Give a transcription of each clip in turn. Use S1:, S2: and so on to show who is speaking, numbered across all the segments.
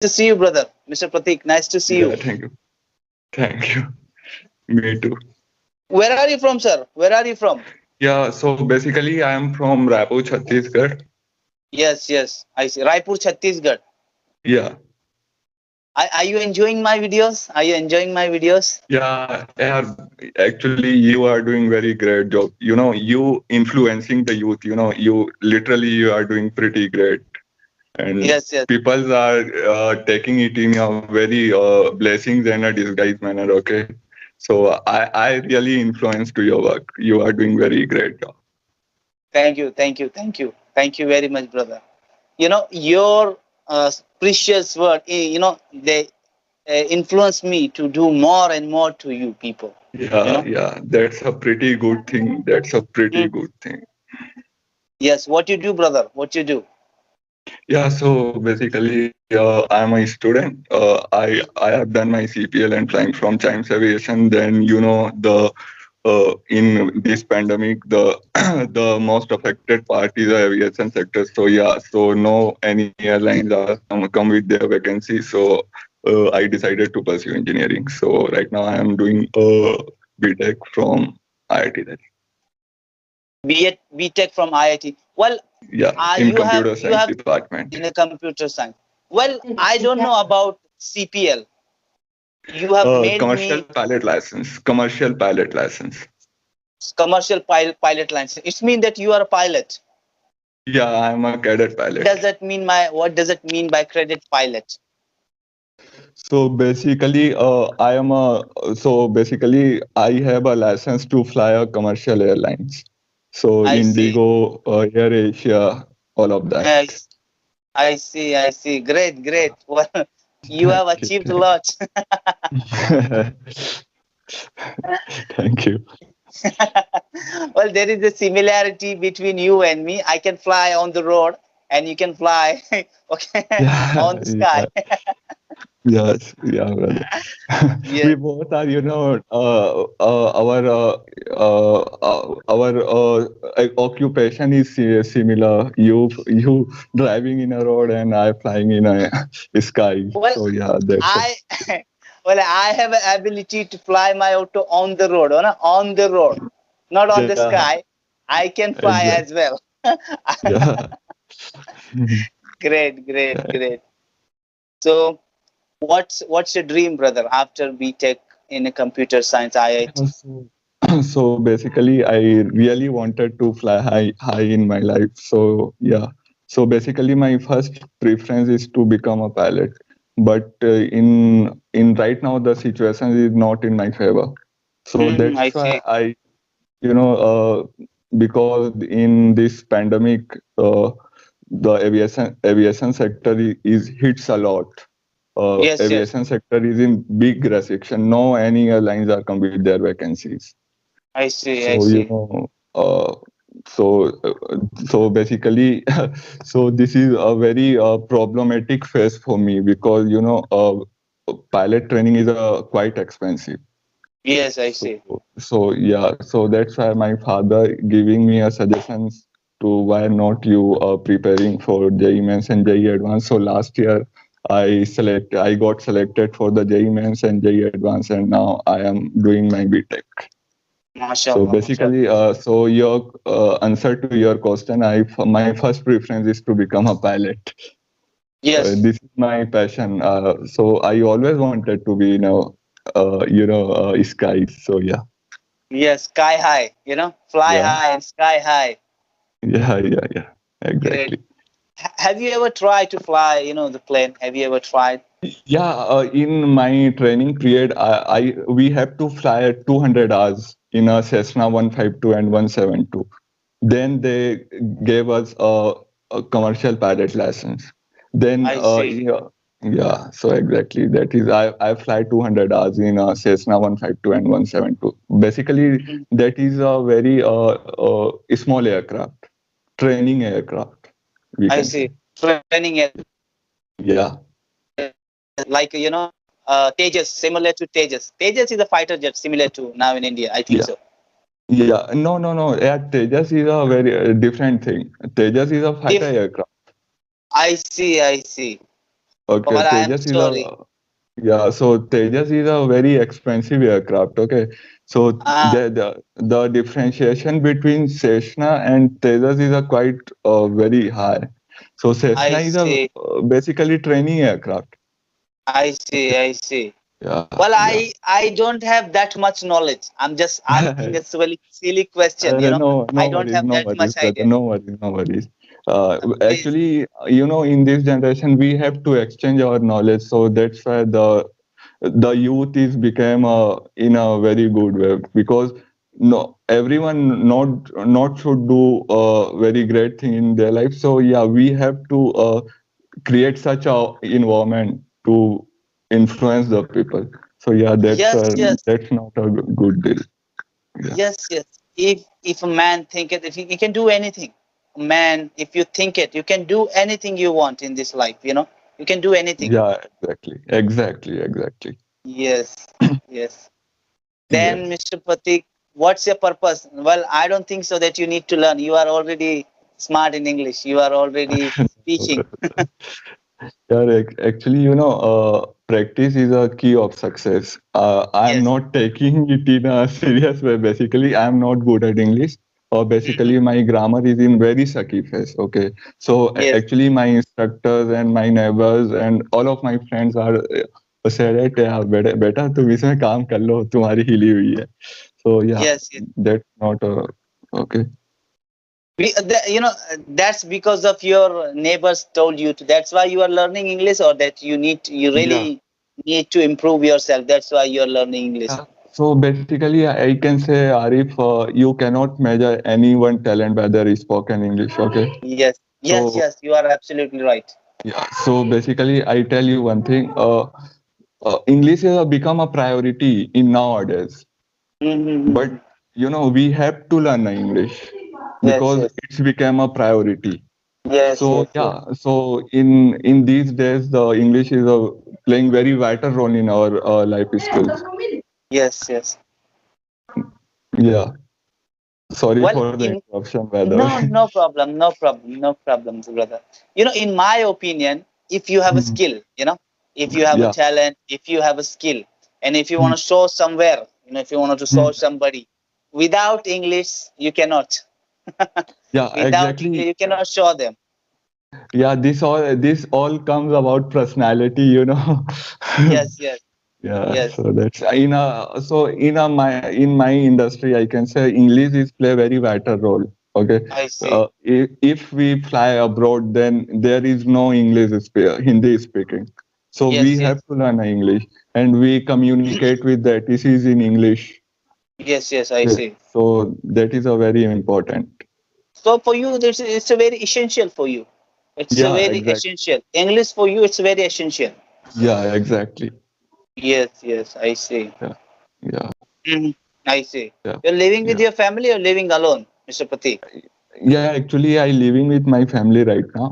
S1: to see you, brother. Mr. Pratik, nice to see
S2: Yeah,
S1: you.
S2: thank you. Thank you. Me too.
S1: Where are you from, sir? Where are you from?
S2: Yeah, so basically I am from Raipur, Chhattisgarh.
S1: Yes, yes. I see. Raipur, Chhattisgarh.
S2: Yeah.
S1: Are you enjoying my videos? Are you enjoying my videos?
S2: Yeah, actually you are doing very great job. You influencing the youth, you are doing pretty great. And
S1: Yes, yes.
S2: people are taking it in a very blessings and a disguise manner, okay? So I really influenced to your work. You are doing very great job.
S1: Thank you, thank you, thank you. Thank you very much, brother. Your precious word, they influence me to do more and more to you people. You
S2: Yeah,
S1: know.
S2: yeah, that's a pretty good thing. That's a pretty
S1: Mm.
S2: good thing.
S1: Yes, what you do, brother? What you do?
S2: Yeah, so basically, I'm a student. I have done my CPL and flying from Chimes Aviation. Then in this pandemic, the the most affected part is the aviation sector. So yeah, so no any airlines are come with their vacancies. So I decided to pursue engineering. So right now I am doing BTech from IIT Delhi.
S1: B Tech from IIT. Well,
S2: Yeah, in
S1: you
S2: computer science
S1: have
S2: department.
S1: in a computer science. Well, I don't know about CPL. You have made
S2: Commercial
S1: me
S2: pilot license. Commercial pilot license.
S1: commercial pilot license. It means that you are a pilot.
S2: Yeah, I'm a cadet
S1: What
S2: pilot.
S1: does that mean? What does it mean by credit pilot?
S2: So basically, I have a license to fly a commercial airlines. So
S1: I see.
S2: Indigo, Air Asia, all of that.
S1: I, I see. I see. Great, great. Well, you have
S2: Thank you.
S1: achieved a lot.
S2: Thank you.
S1: Well, there is a similarity between you and me. I can fly on the road, and you can fly, okay,
S2: Yeah,
S1: on the sky.
S2: yeah, yes, yeah, brother. We
S1: Yes.
S2: both are, our occupation is similar. You driving in a road and I flying in a sky.
S1: Well,
S2: So yeah, that's
S1: I well, I have an ability to fly my auto on the road, on the road, not on the
S2: yeah,
S1: sky. I can fly
S2: exactly.
S1: as well.
S2: Yeah.
S1: Great, great, great. So, what's your dream, brother? After BTech in a computer science IIT.
S2: So, so basically, I really wanted to fly high in my life. So yeah. So basically, my first preference is to become a pilot. But in right now, the situation is not in my favor. So
S1: I
S2: that's why
S1: see.
S2: you know, because in this pandemic, the aviation sector is hits a lot.
S1: Yes, yes.
S2: Aviation sector is in big recession. No any airlines are come with their vacancies.
S1: I see. I
S2: So
S1: see.
S2: so so basically, so this is a very problematic phase for me because pilot training is quite expensive.
S1: Yes, I
S2: So
S1: see.
S2: so yeah, so that's why my father giving me a suggestions to why not you preparing for JEE Mains and JEE Advanced. So last year I got selected for the JEE Mains and JEE Advanced, and now I am doing my BTech. So
S1: MashaAllah,
S2: basically,
S1: MashaAllah.
S2: so your answer to your question, my first preference is to become a pilot.
S1: Yes,
S2: This is my passion. So I always wanted to be, skies. So yeah,
S1: yes. Sky high. Fly
S2: yeah,
S1: high and sky high.
S2: yeah,
S1: Great.
S2: exactly.
S1: Have you ever tried to fly? The plane. Have you ever tried?
S2: Yeah, in my training period, I we have to fly at 200 hours in a Cessna 152 and 172. Then they gave us a commercial pilot license. Then
S1: I see.
S2: yeah, so exactly that is I fly 200 hours in a Cessna 152 and 172. Basically,
S1: Mhm.
S2: that is a very small aircraft, training aircraft, we
S1: I
S2: can say.
S1: see. Training it
S2: Yeah.
S1: like Tejas, similar to Tejas. Tejas is a fighter jet, similar to now in India. I think
S2: Yeah.
S1: so.
S2: Yeah, no. Yeah, Tejas is a very different thing. Tejas is a fighter
S1: If
S2: aircraft.
S1: I see, I see.
S2: Okay,
S1: Well, I am
S2: Tejas is
S1: sorry.
S2: a yeah. So Tejas is a very expensive aircraft. Okay, so
S1: Ah,
S2: the differentiation between Cessna and Tejas is a quite very high. So Cessna
S1: I
S2: is a
S1: see.
S2: basically training aircraft.
S1: I see.
S2: Okay,
S1: I see.
S2: yeah,
S1: Well,
S2: yeah.
S1: I don't have that much knowledge. I'm just asking a silly question.
S2: No,
S1: I
S2: no
S1: don't
S2: worries,
S1: have
S2: no
S1: that
S2: worries,
S1: much
S2: brother.
S1: idea.
S2: No worries, no worries.
S1: Please.
S2: Actually, in this generation, we have to exchange our knowledge. So that's why the youth is became in a very good way, because no everyone not should do a very great thing in their life. So yeah, we have to create such a environment to influence the people. So yeah,
S1: Yes, yes,
S2: that's not a good deal. Yeah.
S1: yes. If a man think it, if he can do anything, man, if you think it, you can do anything you want in this life. You can do anything.
S2: Yeah, exactly.
S1: Yes, yes. Then,
S2: Yes.
S1: Mr. Patik, what's your purpose? Well, I don't think so that you need to learn. You are already smart in English. You are already speaking.
S2: Yeah, actually, practice is a key of success. I'm
S1: Yes.
S2: not taking it in a serious way. Basically, I'm not good at English, or
S1: Mhm.
S2: basically my grammar is in very sucky phase. Okay, so
S1: Yes.
S2: actually my instructors and my neighbors and all of my friends are said it, yeah, बेटा तुम इसमें काम कर लो, तुम्हारी हिली हुई है. So yeah,
S1: Yes. Yes.
S2: that's not okay.
S1: That's because of your neighbors told you to. That's why you are learning English, or that you
S2: Yeah.
S1: really need to improve yourself. That's why you are learning English.
S2: Yeah. So basically, I can say, Arif, you cannot measure anyone talent by their spoken English. Okay.
S1: Yes. Yes.
S2: So
S1: Yes. You are absolutely right.
S2: yeah. So basically, I tell you one thing. English has become a priority in nowadays. But
S1: Mm-hmm.
S2: we have to learn English
S1: Yes.
S2: because
S1: Yes.
S2: it's become a priority.
S1: Yes.
S2: So
S1: Yes. Yes.
S2: yeah. So in these days, the English is playing very vital role in our life skills.
S1: Yes. Yes.
S2: Yeah. Sorry
S1: Well,
S2: for the
S1: in
S2: interruption, by the
S1: no,
S2: way.
S1: no problem, no problem, no problems, brother. In my opinion, if you have a
S2: Hmm.
S1: skill, if you have a
S2: Yeah.
S1: talent, if you have a skill, and if you
S2: Hmm.
S1: want to show somewhere, if you want to
S2: Hmm.
S1: show somebody, without English, you cannot.
S2: Yeah,
S1: Without English,
S2: exactly.
S1: you cannot show them.
S2: Yeah, this all comes about personality.
S1: Yes, yes,
S2: Yeah,
S1: yes.
S2: so that's in my industry, I can say English is play very vital role. Okay,
S1: I see.
S2: if we fly abroad, then there is no Hindi speaking, so we
S1: Yes,
S2: have
S1: yes,
S2: to learn English, and we communicate with that. This is in English.
S1: yes, yes. I
S2: Okay,
S1: see.
S2: so that is a very important.
S1: So for you, it's a very essential for you. It's a
S2: Yeah,
S1: very
S2: exactly.
S1: essential. English for you, it's very essential.
S2: Yeah, exactly.
S1: Yes, yes. I see.
S2: Yeah, yeah,
S1: Mhm. I see.
S2: yeah,
S1: You're living with
S2: yeah.
S1: your family or living alone, Mr. Pratik?
S2: Yeah, actually, I living with my family right now.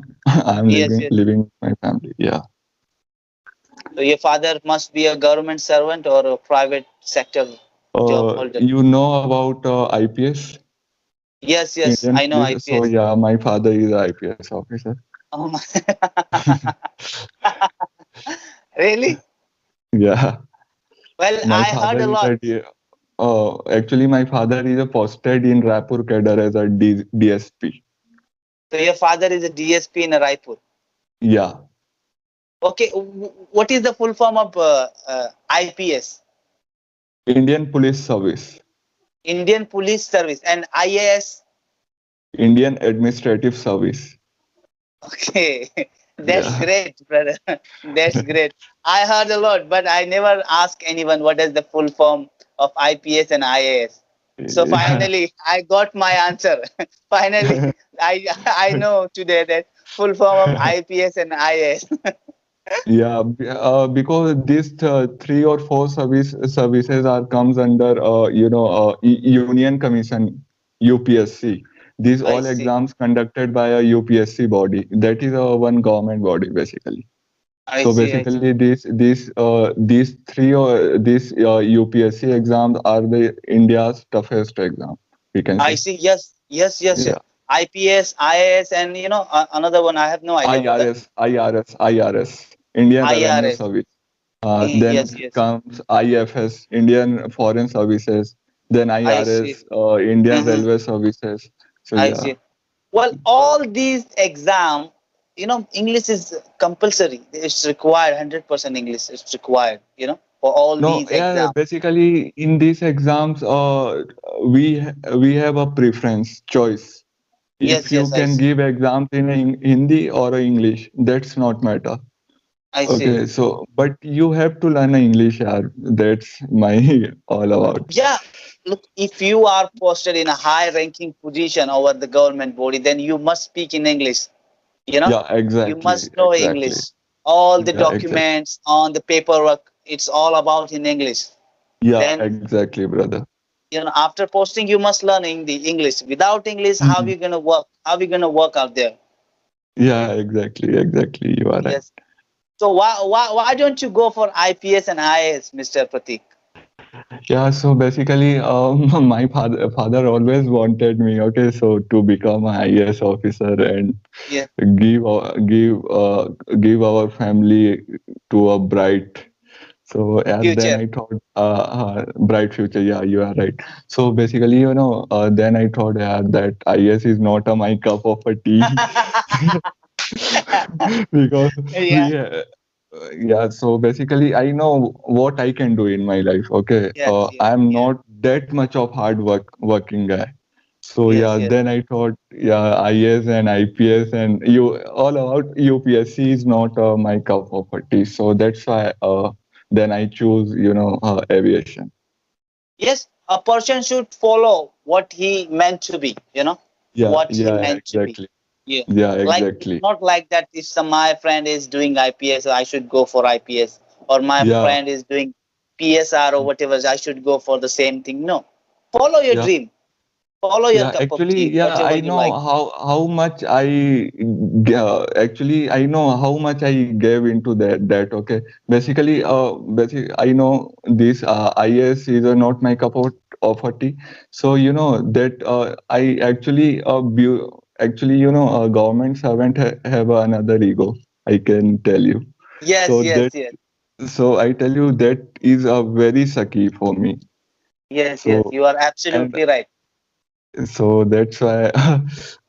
S2: I'm
S1: Yes,
S2: living
S1: yes.
S2: living with my family. Yeah.
S1: So your father must be a government servant or a private sector job holder.
S2: You know about IPS,
S1: Yes, yes.
S2: Indian
S1: I know
S2: Police. So
S1: IPS.
S2: yeah, my father is a IPS officer.
S1: Oh my. Really?
S2: Yeah,
S1: Well,
S2: my
S1: I
S2: father
S1: heard a
S2: is
S1: lot.
S2: actually my father is a posted in Raipur cadre as a DSP.
S1: So your father is a DSP in Raipur.
S2: Yeah,
S1: Okay. What is the full form of IPS?
S2: Indian Police Service,
S1: Indian Police Service, and IAS?
S2: Indian Administrative Service.
S1: Okay, that's
S2: Yeah.
S1: great, brother. That's great. I heard a lot, but I never ask anyone what is the full form of IPS and IAS. So
S2: Yeah.
S1: finally, I got my answer. Finally, I know today that full form of IPS and IAS.
S2: Yeah, because these three or four services are comes under Union Commission UPSC. These
S1: I
S2: all
S1: see.
S2: exams conducted by a UPSC body. That is a one government body basically.
S1: I
S2: So
S1: see. I see.
S2: basically, these UPSC exams are the India's toughest exam. We can
S1: I
S2: say.
S1: see. Yes. Yes. Yes. Yes.
S2: Yeah.
S1: IPS, IAS, and another one. I have no idea, brother.
S2: IRS. Indian Revenue
S1: IRS.
S2: Service. Then
S1: Yes, yes.
S2: comes IFS, Indian Foreign Services. Then
S1: I see.
S2: IRS, Indian
S1: Mhm.
S2: Railway Services. So
S1: I
S2: yeah,
S1: see. Well, all these exam, English is compulsory. It's required. 100% English. It's required. For all
S2: no,
S1: these
S2: yeah.
S1: exam.
S2: Basically, in these exams, we have a preference choice. If
S1: Yes,
S2: you
S1: yes. I
S2: can
S1: see.
S2: give exams in Hindi or English, that's not matter.
S1: I see.
S2: Okay, so but you have to learn English, yeah. That's my all about.
S1: Yeah. Look, if you are posted in a high-ranking position over the government body, then you must speak in English. You know,
S2: Yeah,
S1: you
S2: exactly,
S1: must know
S2: exactly.
S1: English. All the
S2: Yeah, exactly.
S1: documents on the paperwork, it's all about in English.
S2: Yeah,
S1: Then,
S2: exactly, brother.
S1: after posting, you must learn in the English. Without English, how
S2: Mhm.
S1: you gonna work? How you gonna work out there?
S2: Yeah, exactly, exactly. You are right.
S1: Yes. So why don't you go for IPS and IAS, Mr. Pratik?
S2: Yeah, so basically, my father always wanted me, okay, so to become an IAS officer and
S1: Yeah.
S2: give our family to a bright. So and then
S1: Future.
S2: I thought, bright future. Yeah, you are right. So basically, then I thought, yeah, that IAS is not a my cup of a tea because
S1: Yeah.
S2: we yeah, so basically I know what I can do in my life. Okay,
S1: Yes. Yes.
S2: I'm
S1: Yeah.
S2: not that much of working guy. So
S1: Yes.
S2: yeah,
S1: Yes.
S2: then I thought, yeah, IAS and IPS and you all about UPSC is not my cup of a tea. So that's why then I choose aviation.
S1: Yes. A person should follow what he meant to be.
S2: Yeah,
S1: What he
S2: yeah,
S1: meant to be.
S2: exactly.
S1: Yeah.
S2: Yeah,
S1: Like it's
S2: exactly.
S1: not like that if my friend is doing IPS, I should go for IPS. Or my
S2: Yeah,
S1: friend is doing PSR or whatever, I should go for the same thing. No. Follow your
S2: yeah.
S1: dream. Follow your
S2: Yeah,
S1: cup of
S2: actually,
S1: tea,
S2: yeah,
S1: whatever
S2: I
S1: you
S2: know
S1: like.
S2: how much actually I know how much I gave into that. Okay, basically I know this IAS is not my cup of a tea. So that I actually actually government servant have another ego. I can tell you.
S1: Yes,
S2: So
S1: yes, yes.
S2: I tell you that is a very sucky for me.
S1: Yes, yes.
S2: So
S1: You are
S2: and
S1: absolutely right.
S2: so that's why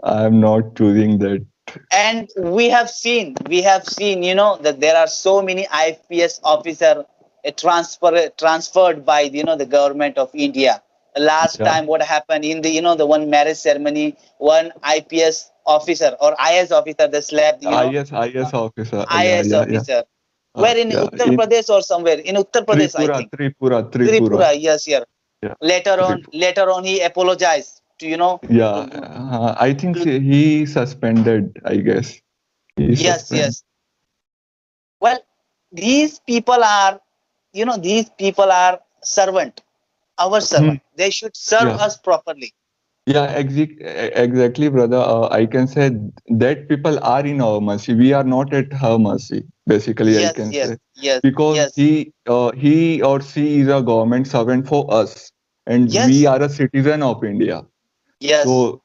S2: I'm not choosing that.
S1: And we have seen, that there are so many IPS officer transferred by the government of India. Last
S2: Yeah,
S1: time, what happened in the one marriage ceremony, one IPS officer or IS officer, they slapped, uh,
S2: IS officer. Yeah,
S1: IS
S2: yeah, yeah.
S1: officer. Where in
S2: Yeah.
S1: Uttar
S2: In
S1: Pradesh or somewhere in Uttar Pradesh, I think.
S2: Tripura.
S1: Tripura, yes, yeah.
S2: Yeah,
S1: Later on,
S2: Tripura.
S1: later on, he apologized
S2: Yeah,
S1: to,
S2: I think
S1: to
S2: he suspended. I guess he
S1: yes,
S2: suspended.
S1: yes. Well, these people are, these people are servant, our
S2: Hmm.
S1: servant. They should serve
S2: Yeah,
S1: us properly.
S2: yeah, exactly, brother. I can say that people are in our mercy. We are not at her mercy. Basically, I
S1: Yes,
S2: can
S1: yes,
S2: say
S1: yes,
S2: because
S1: yes,
S2: he or she is a government servant for us, and we
S1: yes,
S2: are a citizen of India.
S1: yes,
S2: So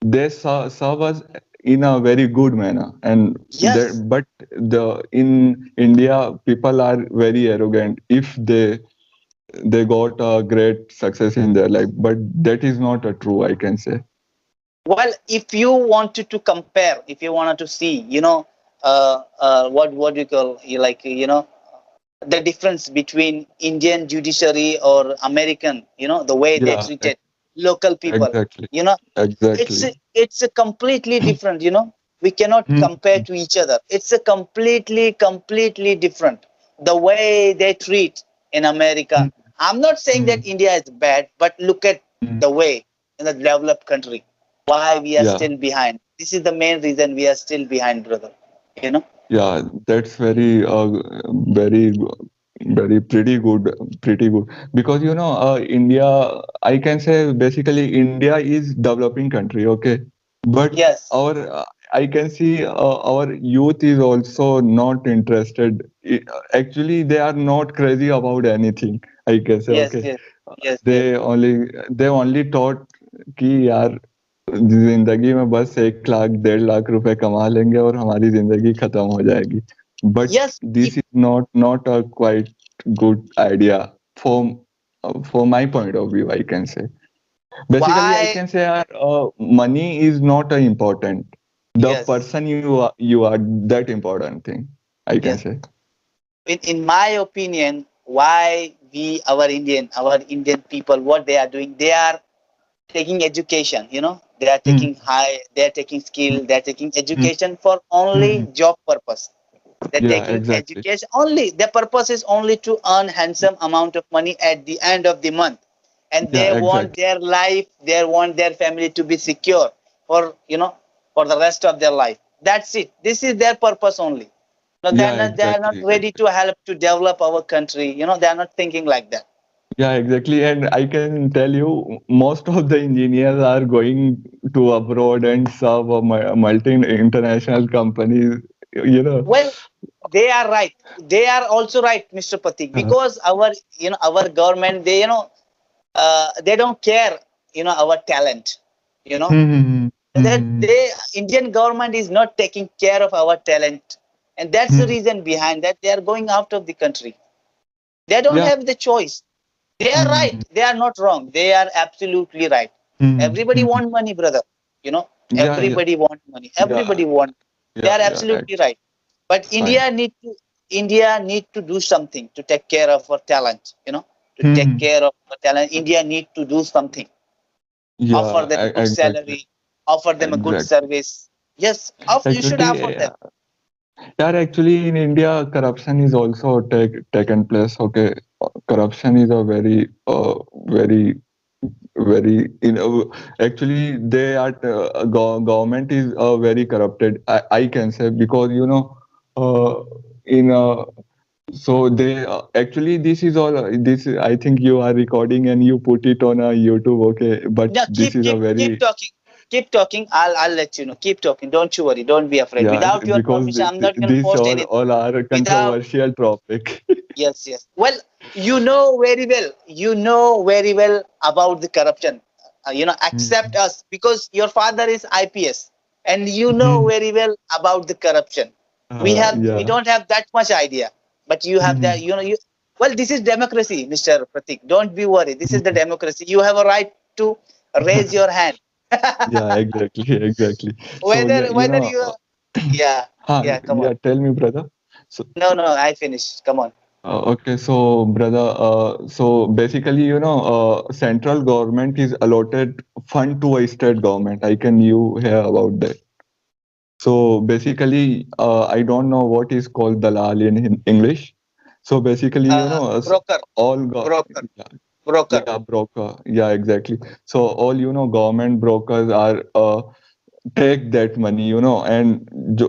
S2: they serve us in a very good manner, and that
S1: yes.
S2: but the in India people are very arrogant if they got a great success in their life, but that is not a true, I can say.
S1: Well, if you wanted to compare, if you wanted to see, what do you call, the difference between Indian judiciary or American, the way they
S2: Yeah,
S1: treated local people,
S2: exactly,
S1: you know, it's
S2: exactly.
S1: it's a completely different. We cannot
S2: Hmm,
S1: compare to each other. It's a completely different. The way they treat in
S2: hmm,
S1: America. I'm not saying
S2: hmm,
S1: that India is bad, but look at
S2: hmm.
S1: the way in a developed country. Why we are
S2: Yeah,
S1: still behind? This is the main reason we are still behind, brother. You know.
S2: yeah, that's very very pretty good because India, I can say basically India is developing country, okay, but
S1: Yes.
S2: our I can see our youth is also not interested. Actually they are not crazy about anything, I can say,
S1: Yes.
S2: okay.
S1: Yes. Yes. Yes.
S2: they only thought कि यार जिंदगी में बस 1 लाख 1.5 लाख रुपए कमा लेंगे और हमारी जिंदगी खत्म हो जाएगी. but
S1: Yes,
S2: this is not a quite good idea for my point of view, I can say. Basically, I
S1: why?
S2: can say money is not important. The
S1: Yes,
S2: person you are that important thing, I can
S1: yes.
S2: say.
S1: In my opinion, why our Indian people, what they are doing, they are taking education. They are
S2: Hmm.
S1: taking they are taking skill, they are taking
S2: Hmm.
S1: education for only
S2: Hmm.
S1: job purpose. They're
S2: Yeah,
S1: taking
S2: exactly.
S1: education only. Their purpose is only to earn handsome amount of money at the end of the month, and
S2: Yeah,
S1: they want
S2: exactly.
S1: their life, they want their family to be secure for for the rest of their life. That's it. This is their purpose only. No,
S2: Yeah,
S1: they are not
S2: exactly.
S1: ready to help to develop our country. They are not thinking like that.
S2: Yeah, exactly. And I can tell you, most of the engineers are going to abroad and serve a multi-international companies. You know.
S1: Well, they are right. They are also right, Mr. Patik,
S2: Uh,
S1: because our government, they don't care, our talent. You know
S2: hmm,
S1: that
S2: hmm,
S1: Indian government is not taking care of our talent, and that's the
S2: hmm.
S1: reason behind that they are going out of the country. They don't
S2: Yeah.
S1: have the choice. They are right.
S2: Hmm,
S1: They are not wrong. They are absolutely right.
S2: hmm,
S1: Everybody
S2: hmm.
S1: want money, brother.
S2: Yeah, yeah,
S1: Everybody want money.
S2: yeah,
S1: Everybody want. They
S2: yeah,
S1: are
S2: yeah.
S1: absolutely right. But
S2: Fine.
S1: India need to do something to take care of our talent. To take
S2: Hmm.
S1: care of our talent. India need to do something. Offer
S2: Yeah,
S1: them a good
S2: exactly,
S1: salary. Offer them a good
S2: exactly.
S1: service. Yes, you should
S2: Actually,
S1: offer them.
S2: yeah, actually, in India, corruption is also taken place. Okay, corruption is a very, actually, they are government is very corrupted. I can say because in so they actually this is all this. I think you are recording and you put it on a YouTube. Okay, but
S1: No,
S2: this
S1: keep
S2: is a
S1: keep keep
S2: very
S1: talking. Keep talking. I'll let you know. Keep talking. Don't you worry. Don't be afraid.
S2: yeah
S1: Without your
S2: because
S1: permission, I'm not gonna
S2: this
S1: post anything.
S2: all are
S1: Without
S2: controversial topic.
S1: Yes, yes. Well, you know very well. You know very well about the corruption. Accept
S2: Mhm.
S1: us because your father is IPS, and you know
S2: Mhm.
S1: very well about the corruption. We
S2: Yeah.
S1: don't have that much idea, but you have that.
S2: Mhm.
S1: Well, this is democracy, Mr. Pratik. Don't be worried. This is the democracy. You have a right to raise your hand.
S2: Yeah, exactly, exactly. So yeah,
S1: Whether you, yeah, yeah. Come on.
S2: yeah, tell me, brother. So
S1: No, no. I finished. Come on.
S2: okay, so brother, so basically, central government is allotted fund to a state government. I can you hear about that? So basically, I don't know what is called dalal in English. So basically,
S1: Broker,
S2: all
S1: broker,
S2: yeah,
S1: broker.
S2: yeah, broker, yeah, exactly. So all government brokers are take that money, and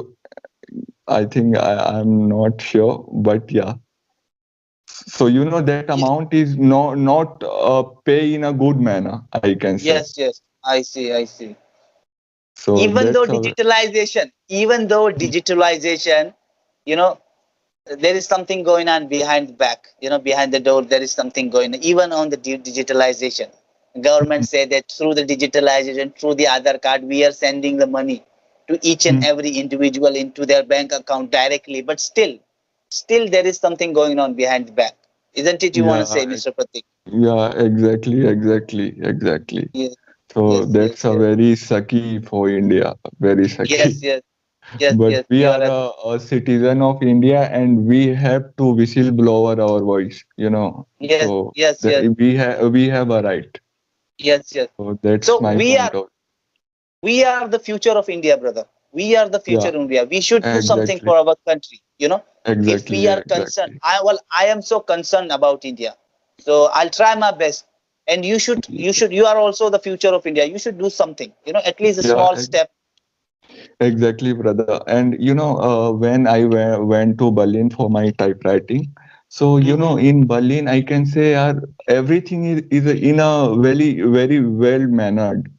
S2: I think I'm not sure, but yeah. So that amount is not pay in a good manner, I can say.
S1: Yes, yes. I see, I see.
S2: So that's a
S1: Even though digitalization, you know, there is something going on behind the back, behind the door, there is something going on, even on the digitalization. Government say that through the digitalization, through the Aadhaar card, we are sending the money to each and every individual into their bank account directly. But still there is something going on behind the back. Isn't it, you want to say,
S2: yeah,
S1: Mr. Pratik?
S2: yeah, exactly.
S1: Yes,
S2: So
S1: yes,
S2: that's
S1: yes,
S2: a
S1: yes.
S2: very sucky for India, very sucky.
S1: Yes, yes, yes,
S2: But
S1: yes.
S2: we
S1: You
S2: are
S1: are
S2: a citizen of India, and we have to whistleblower our voice,
S1: yes,
S2: So
S1: yes, yes,
S2: we have a right.
S1: yes, yes.
S2: So that's
S1: So
S2: my point of
S1: we are the future of India, brother. We are the future
S2: yeah,
S1: of India. We should do something
S2: exactly,
S1: for our country. If we are concerned,
S2: exactly.
S1: I am so concerned about India. So I'll try my best. And you are also the future of India. You should do something. At least a
S2: Yeah,
S1: small step.
S2: exactly, brother. And when I went to Berlin for my typewriting, so
S1: Hmm.
S2: in Berlin, I can say everything is in a very well mannered.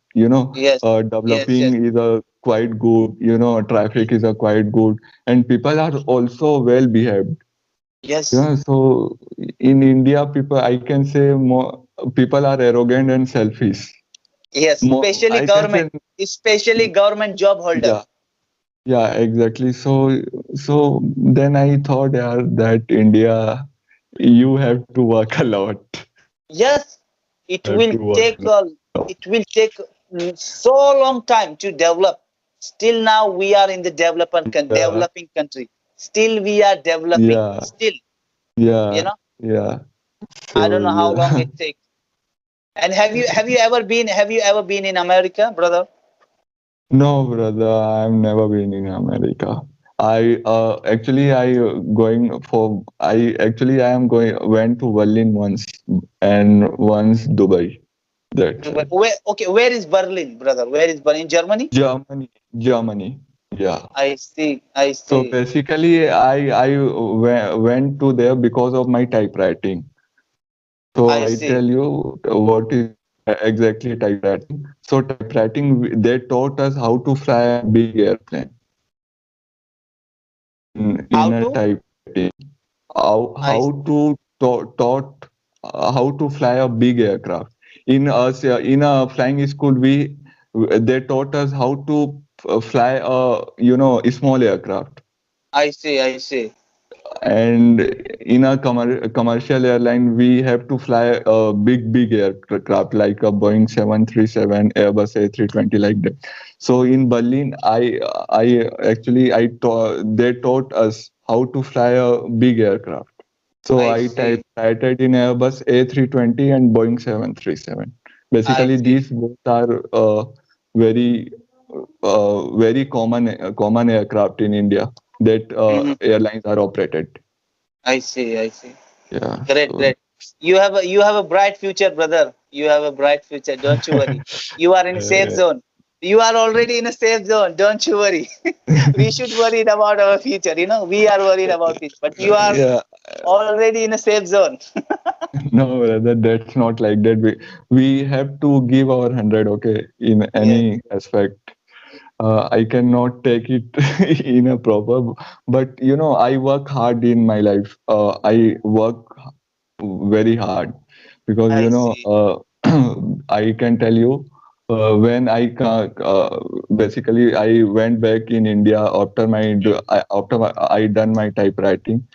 S1: Yes, yes, yes,
S2: Developing is a quite good. Traffic is a quite good, and people are also well behaved.
S1: yes,
S2: Yeah, so in India, people I can say more people are arrogant and selfish.
S1: yes.
S2: More, I can say
S1: Especially government job holder.
S2: yeah. Yeah, exactly. So then I thought, yeah, that India, you have to work a lot.
S1: Yes, it
S2: You have
S1: will
S2: to work
S1: take
S2: a lot.
S1: so long time to develop. Still now we are in the
S2: Yeah,
S1: developing country. Still we are developing.
S2: yeah,
S1: Still, you
S2: yeah,
S1: know,
S2: yeah.
S1: I don't
S2: So
S1: know how long
S2: yeah.
S1: it takes. And have you ever been in America, brother?
S2: No, brother, I've never been in America. I am going went to Berlin once and once Dubai. That's
S1: Dubai.
S2: it.
S1: Where is Berlin, brother? Where is Berlin? Germany?
S2: Germany, Germany. Yeah.
S1: I see. I
S2: So
S1: see.
S2: basically, I went to there because of my typewriting. So
S1: I
S2: I
S1: see.
S2: tell you what is exactly typewriting. So typewriting, they taught us how to fly a big airplane in
S1: How
S2: a
S1: to?
S2: typewriting. How
S1: I
S2: to taught how to fly a big aircraft. In a flying school, we they taught us how to fly a small aircraft.
S1: I see. I see.
S2: And in a commercial airline, we have to fly a big aircraft like a Boeing 737, Airbus A320, like that. So in Berlin, they taught us how to fly a big aircraft. So
S1: I
S2: I
S1: see.
S2: typed in Airbus A320 and Boeing 737.
S1: I
S2: Basically,
S1: see.
S2: these both are very very common aircraft in India that
S1: Hmm.
S2: airlines are operated.
S1: I see. I see.
S2: Yeah.
S1: Great,
S2: So
S1: great. You have a bright future, brother. You have a bright future. Don't you worry. You are in safe
S2: uh,
S1: zone. You are already in a safe zone. Don't you worry. We should worry about our future. We are worried about it, but you are
S2: yeah.
S1: already in a safe zone.
S2: No, brother, that's not like that. We have to give our 100, okay, in
S1: Yes.
S2: any aspect. I cannot take it in a proper, but I work hard in my life. I work very hard because
S1: I see.
S2: I can tell you when basically I went back in India after I done my typewriting.